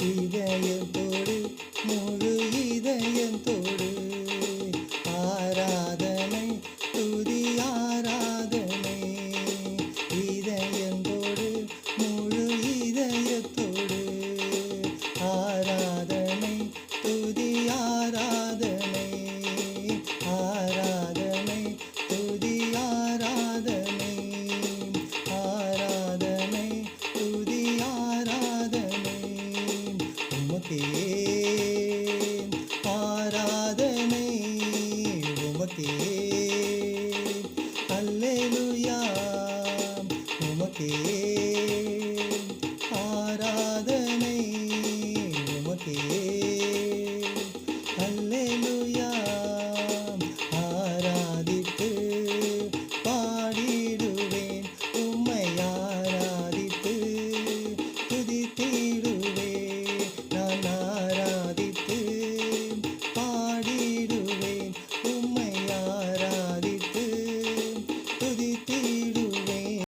இதயத்தோடு முழு இதயத்தோடு ஆராதனை துதி ஆராதனை இதயத்தோடு முழு இதயத்தோடு ஆராதனை துதி ஆராதனை ஆராதனை துதி ஆராதனை ஆராதனை துதி ஆராதனை உமக்கே ஆராதனை உமக்கே அல்லேலூயா உமக்கே ஆராதனை உமக்கே